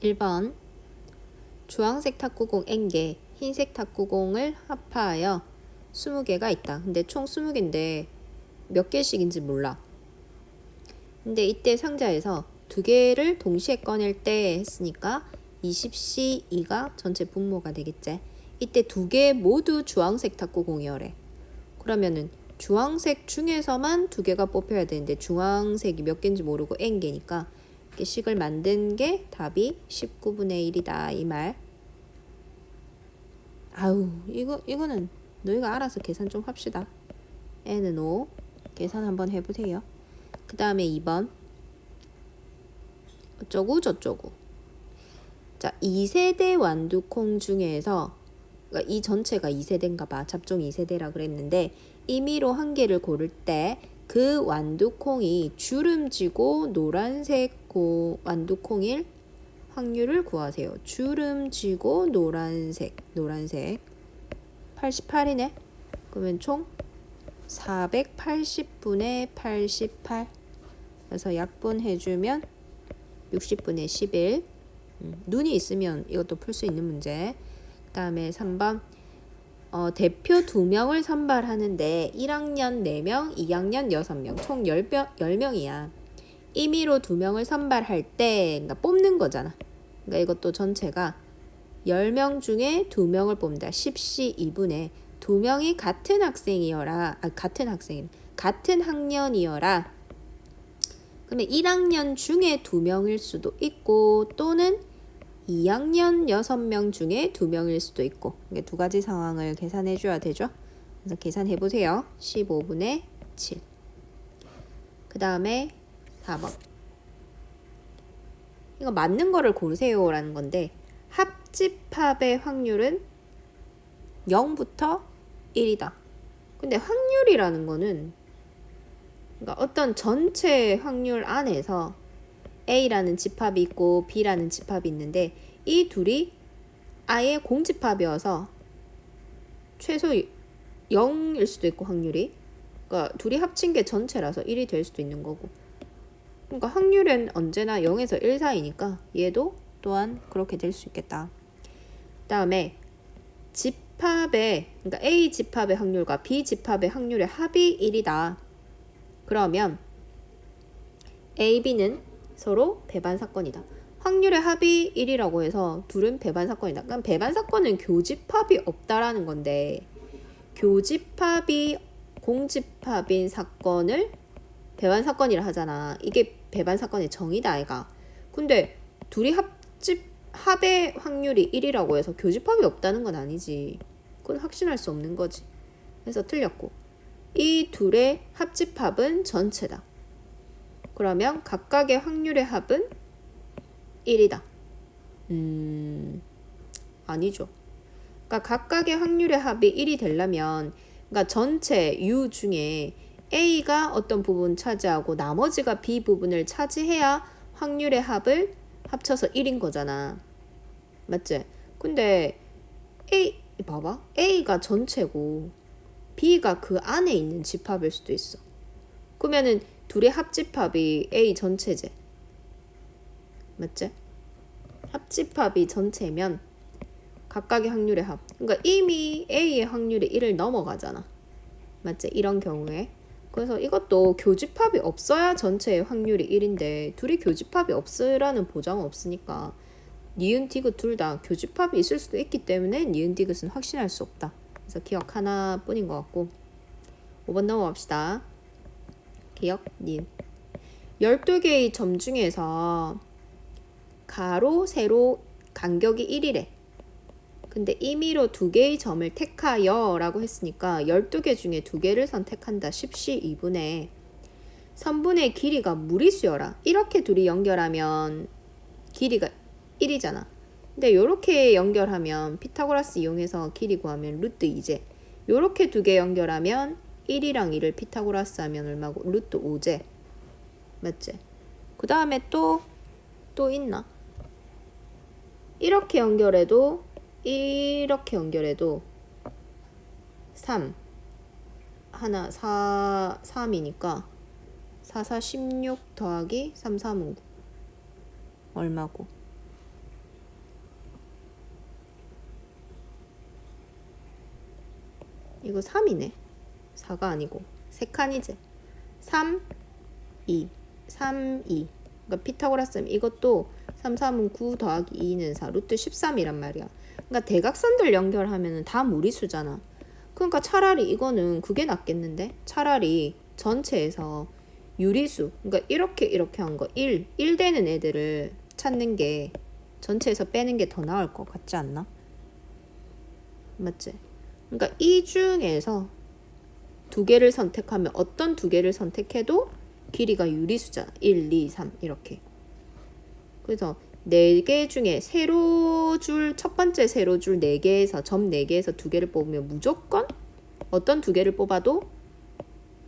1번 주황색 탁구공 N개, 흰색 탁구공을 합하여 20개가 있다. 근데 총 20개인데 몇 개씩인지 몰라. 근데 이때 상자에서 2개를 동시에 꺼낼 때 했으니까 20C2가 전체 분모가 되겠지. 이때 2개 모두 주황색 탁구공이어래. 그러면은 주황색 중에서만 2개가 뽑혀야 되는데 주황색이 몇 개인지 모르고 N개니까 이렇게 식을 만든 게 답이 19분의 1이다 이 말. 아우 이거는 너희가 알아서 계산 좀 합시다. N은 5 계산 한번 해보세요. 그 다음에 2번 어쩌고 저쩌고. 자, 2세대 완두콩 중에서 그러니까 이 전체가 2세대인가 봐. 잡종 2세대라 그랬는데 임의로 한 개를 고를 때 그 완두콩이 주름지고 노란색 완두콩일 확률을 구하세요. 주름지고 노란색 88이네. 그러면 총 480분의 88. 그래서 약분해주면 60분의 11. 눈이 있으면 이것도 풀 수 있는 문제. 그 다음에 3번 대표 2명을 선발하는데 1학년 4명, 2학년 6명, 총 10명이야. 임의로 2명을 선발할 때 그러니까 뽑는 거잖아. 그러니까 이것도 전체가 10명 중에 2명을 뽑는다. 10C 2분의 2명이 같은 학생이어라. 같은 학년이어라. 그러면 1학년 중에 2명일 수도 있고 또는 2학년 6명 중에 2명일 수도 있고 이게 두 가지 상황을 계산해 줘야 되죠. 그래서 계산해 보세요. 15분의 7. 그 다음에 4번. 이거 맞는 거를 고르세요 라는 건데 합집합의 확률은 0부터 1이다. 근데 확률이라는 거는 그러니까 어떤 전체 확률 안에서 A라는 집합이 있고 B라는 집합이 있는데 이 둘이 아예 공집합이어서 최소 0일 수도 있고 확률이 그러니까 둘이 합친 게 전체라서 1이 될 수도 있는 거고 그러니까 확률은 언제나 0에서 1 사이니까 얘도 또한 그렇게 될 수 있겠다. 그 다음에 집합의 그러니까 A 집합의 확률과 B 집합의 확률의 합이 1이다. 그러면 A, B는 서로 배반 사건이다. 확률의 합이 1이라고 해서 둘은 배반 사건이다. 그럼 배반 사건은 교집합이 없다라는 건데 교집합이 공집합인 사건을 배반 사건이라 하잖아. 이게 배반 사건의 정의다 아이가. 근데 둘이 합의 확률이 1이라고 해서 교집합이 없다는 건 아니지. 그건 확신할 수 없는 거지. 그래서 틀렸고 이 둘의 합집합은 전체다. 그러면 각각의 확률의 합은 1이다. 아니죠. 그러니까 각각의 확률의 합이 1이 되려면 그러니까 전체 U 중에 A가 어떤 부분 차지하고 나머지가 B 부분을 차지해야 확률의 합을 합쳐서 1인 거잖아. 맞지? 근데 봐봐. A가 전체고 B가 그 안에 있는 집합일 수도 있어. 그러면은 둘의 합집합이 A 전체제. 맞지? 합집합이 전체면 각각의 확률의 합. 그러니까 이미 A의 확률이 1을 넘어가잖아. 맞지? 이런 경우에. 그래서 이것도 교집합이 없어야 전체의 확률이 1인데 둘이 교집합이 없으라는 보장은 없으니까 니은 디귿 둘 다 교집합이 있을 수도 있기 때문에 니은 디귿은 확신할 수 없다. 그래서 기억 하나뿐인 것 같고 5번 넘어갑시다. 기억 니은 12개의 점 중에서 가로 세로 간격이 1이래. 근데 임의로 2개의 점을 택하여 라고 했으니까 12개 중에 2개를 선택한다. 10C 2분의 선분의 길이가 무리수여라. 이렇게 둘이 연결하면 길이가 1이잖아. 근데 이렇게 연결하면 피타고라스 이용해서 길이 구하면 루트 2제. 이렇게 2개 연결하면 1이랑 2를 피타고라스 하면 얼마고? 루트 5제. 맞지? 그 다음에 또 있나? 이렇게 연결해도 3 하나 3이니까 4, 4, 16 더하기 3, 3, 5 얼마고? 이거 3이네. 4가 아니고 3칸이지. 3, 2, 3, 2. 그러니까 피타고라스 이것도 3, 3은 9 더하기 2는 4 루트 13이란 말이야. 그러니까 대각선들 연결하면 다 무리수잖아. 그러니까 차라리 이거는 그게 낫겠는데? 차라리 전체에서 유리수, 그러니까 이렇게 한 거 1 되는 애들을 찾는 게 전체에서 빼는 게 더 나을 것 같지 않나? 맞지? 그러니까 이 중에서 두 개를 선택하면 어떤 두 개를 선택해도 길이가 유리수잖아. 1, 2, 3 이렇게. 그래서 4개 중에 세로줄 첫 번째 세로줄 4개에서 점 4개에서 두 개를 뽑으면 무조건 어떤 두 개를 뽑아도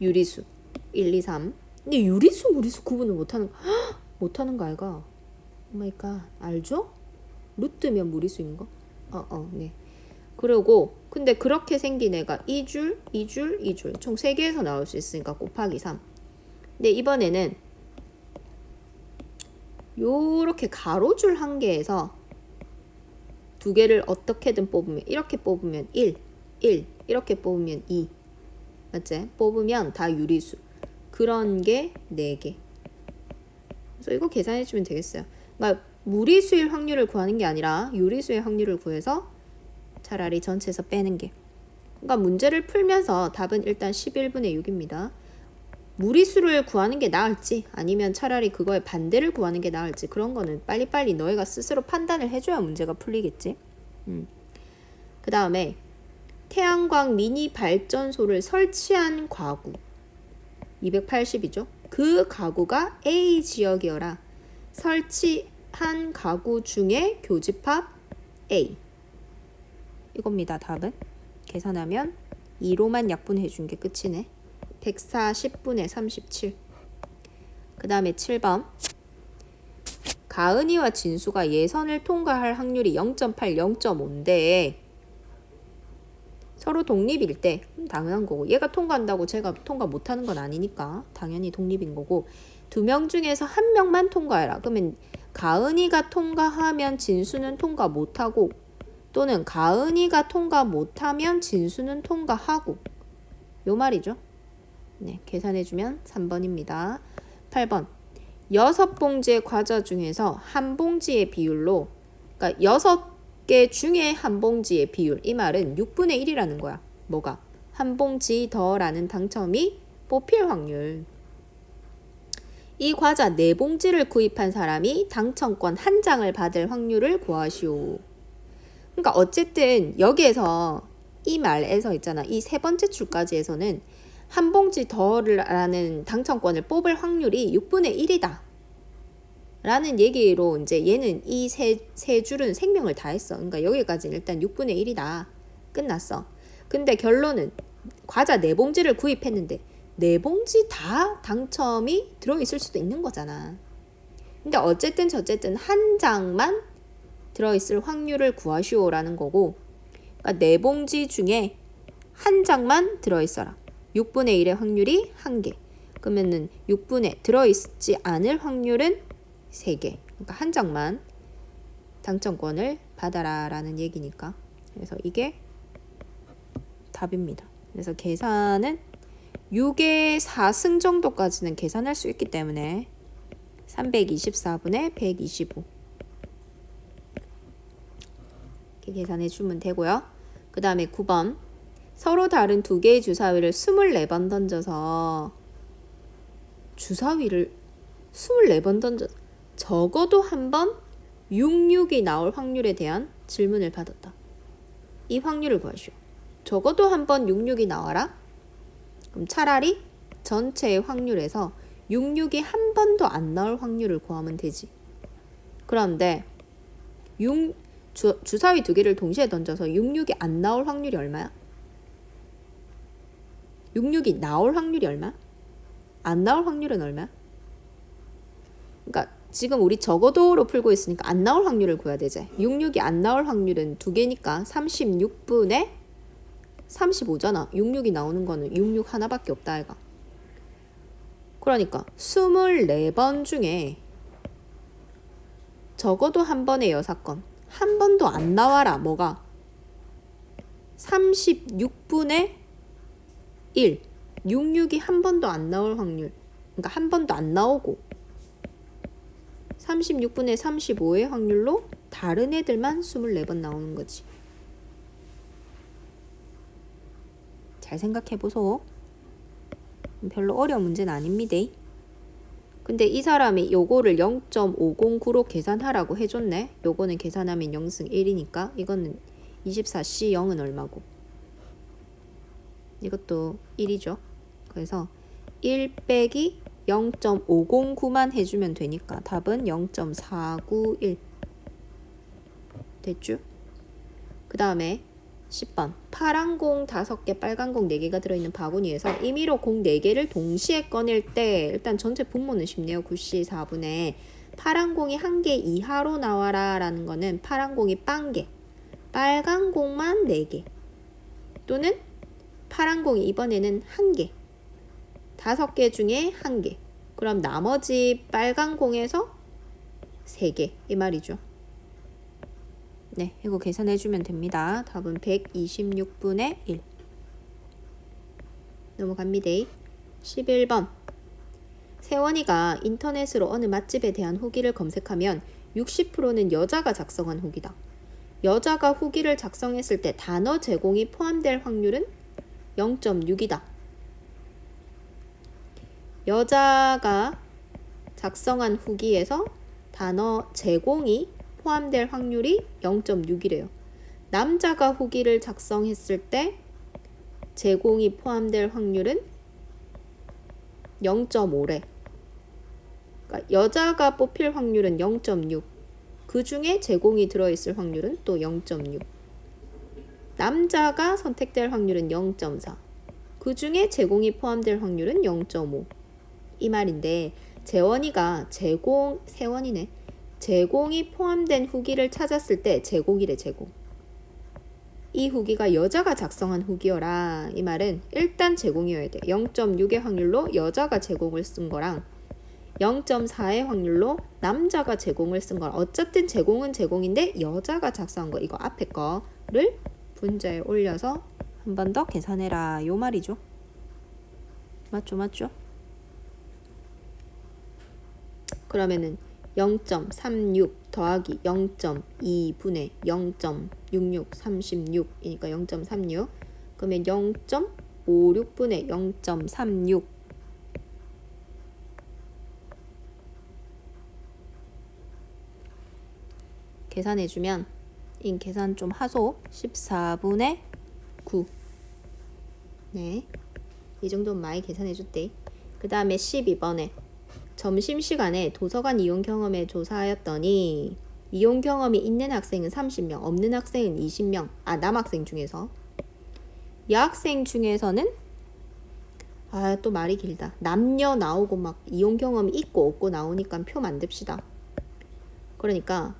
유리수 1, 2, 3. 근데 유리수 무리수 구분을 못하는 거 알가? 오마이갓 알죠? 루트면 무리수인 거? 네. 그리고 근데 그렇게 생긴 애가 2줄, 2줄, 2줄 총 3개에서 나올 수 있으니까 곱하기 3. 근데 이번에는 요렇게 가로줄 한 개에서 두 개를 어떻게든 뽑으면 이렇게 뽑으면 1, 이렇게 뽑으면 2. 맞지? 뽑으면 다 유리수. 그런 게 4개. 그래서 이거 계산해 주면 되겠어요. 그러니까 무리수일 확률을 구하는 게 아니라 유리수의 확률을 구해서 차라리 전체에서 빼는 게. 그러니까 문제를 풀면서 답은 일단 11분의 6입니다. 무리수를 구하는 게 나을지 아니면 차라리 그거의 반대를 구하는 게 나을지 그런 거는 빨리빨리 너희가 스스로 판단을 해줘야 문제가 풀리겠지. 그 다음에 태양광 미니 발전소를 설치한 가구 280이죠. 그 가구가 A 지역이어라. 설치한 가구 중에 교집합 A. 이겁니다. 답은. 계산하면 2로만 약분해 준 게 끝이네. 140분의 37. 그 다음에 7번. 가은이와 진수가 예선을 통과할 확률이 0.8, 0.5인데 서로 독립일 때 당연한 거고 얘가 통과한다고 제가 통과 못하는 건 아니니까 당연히 독립인 거고 2명 중에서 1명만 통과해라. 그러면 가은이가 통과하면 진수는 통과 못하고 또는 가은이가 통과 못하면 진수는 통과하고 요 말이죠. 네, 계산해주면 3번입니다. 8번 6봉지의 과자 중에서 한 봉지의 비율로 그러니까 6개 중에 한 봉지의 비율 이 말은 6분의 1이라는 거야. 뭐가? 한 봉지 더라는 당첨이 뽑힐 확률. 이 과자 4봉지를 구입한 사람이 당첨권 1장을 받을 확률을 구하시오. 그러니까 어쨌든 여기에서 이 말에서 있잖아. 이 세 번째 줄까지에서는 한 봉지 더라는 당첨권을 뽑을 확률이 6분의 1이다. 라는 얘기로 이제 얘는 이 세 줄은 생명을 다했어. 그러니까 여기까지는 일단 6분의 1이다. 끝났어. 근데 결론은 과자 4봉지를 구입했는데 4봉지 다 당첨이 들어있을 수도 있는 거잖아. 근데 어쨌든 저쨌든 한 장만 들어있을 확률을 구하시오라는 거고 그러니까 4봉지 중에 한 장만 들어있어라. 6분의 1의 확률이 1개. 그러면은 6분의 들어있지 않을 확률은 3개. 그러니까 한 장만 당첨권을 받아라 라는 얘기니까. 그래서 이게 답입니다. 그래서 계산은 6의 4승 정도까지는 계산할 수 있기 때문에 324분의 125 이렇게 계산해 주면 되고요. 그 다음에 9번 서로 다른 두 개의 주사위를 24번 던져서 주사위를 24번 던져 적어도 한 번 66이 나올 확률에 대한 질문을 받았다. 이 확률을 구하시오. 적어도 한 번 66이 나와라. 그럼 차라리 전체의 확률에서 66이 한 번도 안 나올 확률을 구하면 되지. 그런데 주사위 두 개를 동시에 던져서 66이 안 나올 확률이 얼마야? 66이 나올 확률이 얼마? 안 나올 확률은 얼마? 그러니까 지금 우리 적어도로 풀고 있으니까 안 나올 확률을 구해야 되지. 66이 안 나올 확률은 두 개니까 36분의 35잖아. 66이 나오는 거는 66 하나밖에 없다 아이가. 그러니까 24번 중에 적어도 한 번의 6건 한 번도 안 나와라. 뭐가? 36분의 1. 66이 한 번도 안 나올 확률. 그러니까 한 번도 안 나오고 36분의 35의 확률로 다른 애들만 24번 나오는 거지. 잘 생각해보소. 별로 어려운 문제는 아닙니다. 근데 이 사람이 요거를 0.509로 계산하라고 해줬네. 요거는 계산하면 0승 1이니까 이거는 24C 0은 얼마고 이것도 1이죠. 그래서 1 빼기 0.509만 해주면 되니까 답은 0.491 됐죠? 그 다음에 10번 파란 공 5개 빨간 공 4개가 들어있는 바구니에서 임의로 공 4개를 동시에 꺼낼 때 일단 전체 분모는 쉽네요. 9C 4분의 파란 공이 1개 이하로 나와라 라는 거는 파란 공이 빵개 빨간 공만 4개 또는 파란 공이 이번에는 1개 5개 중에 1개 그럼 나머지 빨간 공에서 3개 이 말이죠. 네, 이거 계산해주면 됩니다. 답은 126분의 1 넘어갑니다. 11번 세원이가 인터넷으로 어느 맛집에 대한 후기를 검색하면 60%는 여자가 작성한 후기다. 여자가 후기를 작성했을 때 단어 제공이 포함될 확률은 0.6이다. 여자가 작성한 후기에서 단어 제공이 포함될 확률이 0.6이래요. 남자가 후기를 작성했을 때 제공이 포함될 확률은 0.5래. 그러니까 여자가 뽑힐 확률은 0.6. 그 중에 제공이 들어있을 확률은 또 0.6. 남자가 선택될 확률은 0.4. 그 중에 제공이 포함될 확률은 0.5. 이 말인데 세원이네. 제공이 포함된 후기를 찾았을 때 제공이래 제공. 이 후기가 여자가 작성한 후기여라. 이 말은 일단 제공이어야 돼. 0.6의 확률로 여자가 제공을 쓴 거랑 0.4의 확률로 남자가 제공을 쓴 거랑 어쨌든 제공은 제공인데 여자가 작성한 거 이거 앞에 거를 분자에 올려서 한 번 더 계산해라. 요 말이죠. 맞죠? 그러면은 0.36 더하기 0.2분의 0.6636이니까 0.36 그러면 0.56분의 0.36 계산해주면 인 계산 좀 하소. 14분의 9 네, 이 정도는 많이 계산해줬대. 그 다음에 12번에 점심시간에 도서관 이용 경험에 조사하였더니 이용 경험이 있는 학생은 30명, 없는 학생은 20명. 남학생 중에서. 여학생 중에서는 또 말이 길다. 남녀 나오고 막 이용 경험이 있고 없고 나오니까 표 만듭시다. 그러니까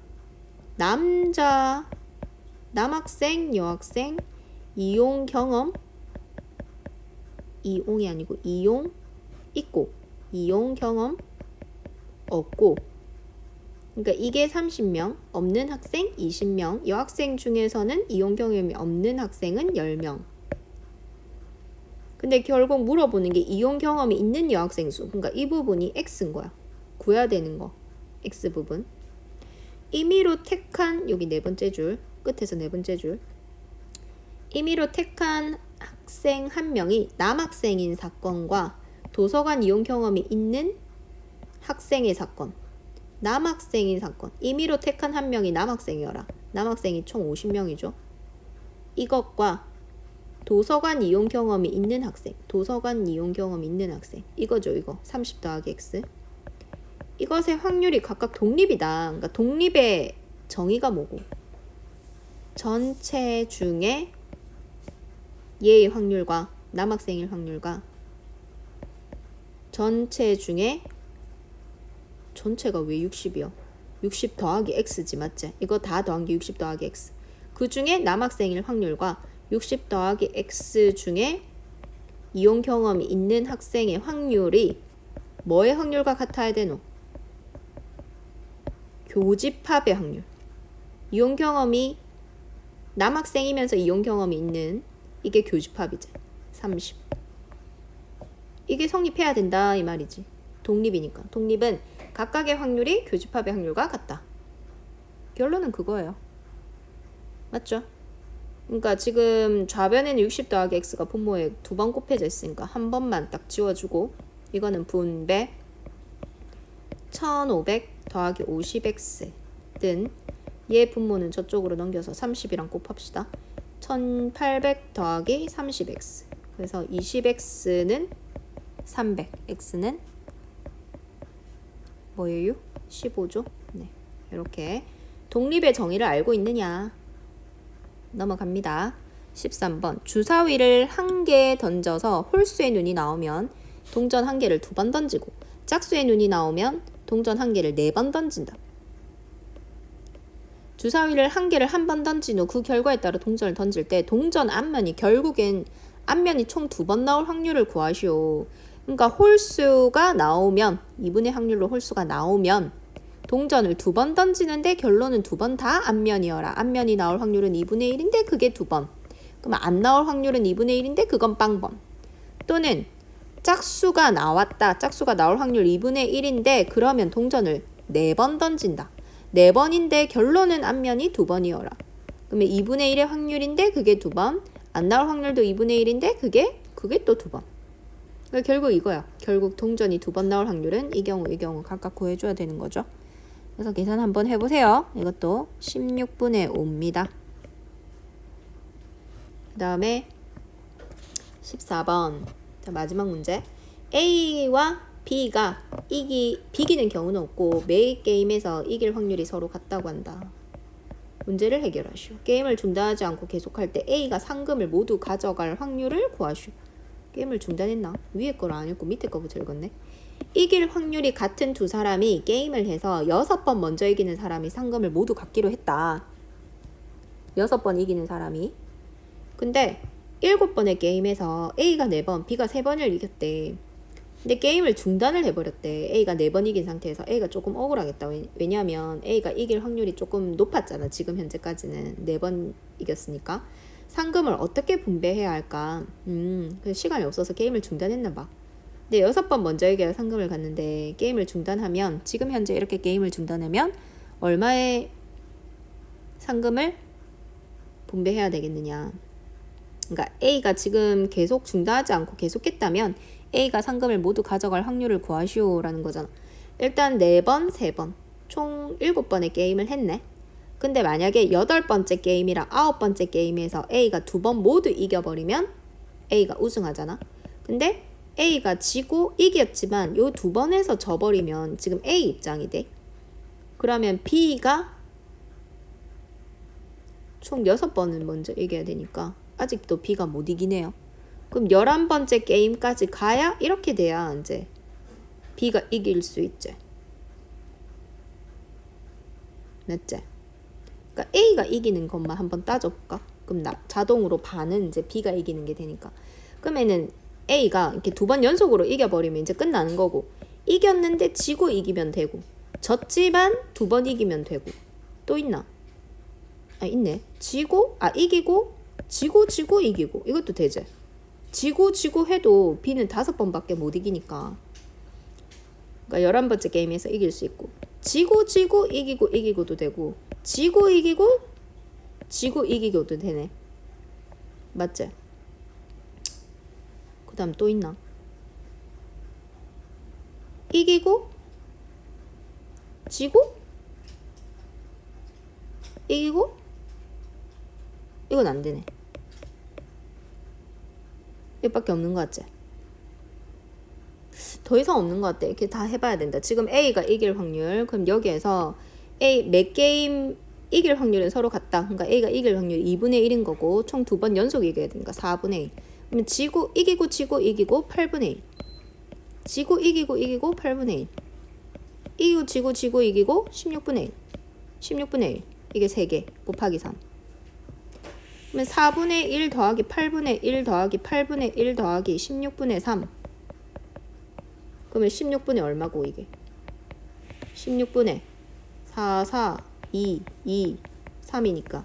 남학생, 여학생, 이용 경험 이용이 아니고 이용 있고 이용 경험 없고 그러니까 이게 30명, 없는 학생 20명, 여학생 중에서는 이용 경험이 없는 학생은 10명. 근데 결국 물어보는 게 이용 경험이 있는 여학생 수. 그러니까 이 부분이 X인 거야. 구해야 되는 거. X 부분. 임의로 택한 여기 네 번째 줄, 끝에서 네 번째 줄. 임의로 택한 학생 한 명이 남학생인 사건과 도서관 이용 경험이 있는 학생의 사건. 남학생인 사건. 임의로 택한 한 명이 남학생이어라. 남학생이 총 50명이죠. 이것과 도서관 이용 경험이 있는 학생. 도서관 이용 경험이 있는 학생. 이거죠, 이거. 30 더하기 X. 이것의 확률이 각각 독립이다. 그러니까 독립의 정의가 뭐고? 전체 중에 얘의 확률과 남학생일 확률과 전체 중에 전체가 왜 60이요? 60 더하기 X지 맞지? 이거 다 더한 게 60 더하기 X. 그 중에 남학생일 확률과 60 더하기 X 중에 이용 경험이 있는 학생의 확률이 뭐의 확률과 같아야 되노? 교집합의 확률. 이용 경험이 남학생이면서 이용 경험이 있는 이게 교집합이지. 30. 이게 성립해야 된다 이 말이지. 독립이니까. 독립은 각각의 확률이 교집합의 확률과 같다. 결론은 그거예요. 맞죠? 그러니까 지금 좌변에는 60 더하기 x가 분모에 2번 곱해져 있으니까 한 번만 딱 지워주고, 이거는 분배 1500 더하기 50x 든 얘 분모는 저쪽으로 넘겨서 30이랑 곱합시다. 1800 더하기 30x. 그래서 20x는 300, x는 뭐예요? 15죠? 네, 이렇게 독립의 정의를 알고 있느냐? 넘어갑니다. 13번 주사위를 한 개 던져서 홀수의 눈이 나오면 동전 한 개를 2번 던지고, 짝수의 눈이 나오면 동전 한 개를 4번 던진다. 주사위를 한 개를 한 번 던진 후 그 결과에 따라 동전을 던질 때 동전 앞면이 결국엔 앞면이 총 2번 나올 확률을 구하시오. 그러니까 홀수가 나오면, 2분의 확률로 홀수가 나오면 동전을 2번 던지는데 결론은 2번 다 앞면이어라. 앞면이 나올 확률은 2분의 1인데 그게 2번. 그러면 안 나올 확률은 2분의 1인데 그건 빵번. 또는 짝수가 나왔다. 짝수가 나올 확률 2분의 1인데 그러면 동전을 4번 던진다. 4번인데 결론은 앞면이 2번이어라. 그러면 2분의 1의 확률인데 그게 2번. 안 나올 확률도 2분의 1인데 그게 또 2번. 그러니까 결국 이거야. 결국 동전이 2번 나올 확률은 이 경우 각각 구해줘야 되는 거죠. 그래서 계산 한번 해보세요. 이것도 16분의 5입니다. 그 다음에 14번. 자, 마지막 문제. A와 B가 비기는 경우는 없고 매 게임에서 이길 확률이 서로 같다고 한다. 문제를 해결하시오. 게임을 중단하지 않고 계속할 때 A가 상금을 모두 가져갈 확률을 구하시오. 게임을 중단했나? 위에 걸 안 읽고 밑에 거부터 읽었네. 이길 확률이 같은 두 사람이 게임을 해서 6번 먼저 이기는 사람이 상금을 모두 갖기로 했다. 6번 이기는 사람이. 근데 7번의 게임에서 A가 4번, B가 3번을 이겼대. 근데 게임을 중단을 해버렸대. A가 4번 이긴 상태에서. A가 조금 억울하겠다. 왜냐하면 A가 이길 확률이 조금 높았잖아. 지금 현재까지는 4번 이겼으니까. 상금을 어떻게 분배해야 할까? 시간이 없어서 게임을 중단했나 봐. 근데 6번 먼저 이겨야 상금을 갖는데 게임을 중단하면, 지금 현재 이렇게 게임을 중단하면 얼마의 상금을 분배해야 되겠느냐. 그러니까 A가 지금 계속 중단하지 않고 계속했다면 A가 상금을 모두 가져갈 확률을 구하시오라는 거잖아. 일단 4번, 3번 총 7번의 게임을 했네. 근데 만약에 8번째 게임이랑 9번째 게임에서 A가 2번 모두 이겨버리면 A가 우승하잖아. 근데 A가 지고 이겼지만 요 2번에서 져버리면 지금 A 입장이 돼. 그러면 B가 총 6번을 먼저 이겨야 되니까 아직도 B가 못 이기네요. 그럼 11번째 게임까지 가야, 이렇게 돼야 이제 B가 이길 수 있지. 맞지? 그러니까 A가 이기는 것만 한번 따져볼까? 그럼 자동으로 반은 이제 B가 이기는 게 되니까. 그러면은 A가 이렇게 2번 연속으로 이겨버리면 이제 끝나는 거고, 이겼는데 지고 이기면 되고, 졌지만 2번 이기면 되고, 또 있나? 아, 있네. 이기고, 지고 이기고, 이것도 되지. 지고 해도 B는 5번밖에 못 이기니까. 그러니까 11번째 게임에서 이길 수 있고, 지고 이기고도 되고, 지고 이기고도 되네. 맞지? 그 다음 또 있나? 이기고, 지고, 이기고, 이건 안 되네. 이밖에 없는 것 같지? 더 이상 없는 것 같아. 이렇게 다 해봐야 된다. 지금 A가 이길 확률. 그럼 여기에서 몇 게임 이길 확률은 서로 같다. 그러니까 A가 이길 확률 2분의 1인 거고, 총 2번 연속 이겨야 되니까 4분의 1. 그러면 지고 이기고 8분의 1. 지고 이기고 8분의 1. 이기고 지고 이기고 16분의 1. 16분의 1. 이게 3개 곱하기 3. 그러면 4분의 1 더하기 8분의 1 더하기 8분의 1 더하기 16분의 3. 그러면 16분의 얼마고 이게? 16분의 4, 2, 3이니까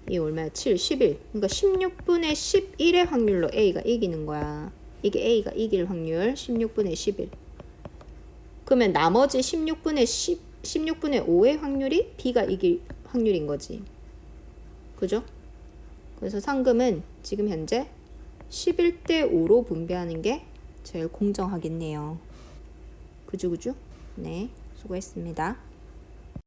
이게 얼마야? 7, 11. 그러니까 16분의 11의 확률로 A가 이기는 거야. 이게 A가 이길 확률 16분의 11. 그러면 나머지 16분의 5의 확률이 B가 이길 확률인 거지. 그죠? 그래서 상금은 지금 현재 11대 5로 분배하는 게 제일 공정하겠네요. 그죠? 네, 수고했습니다.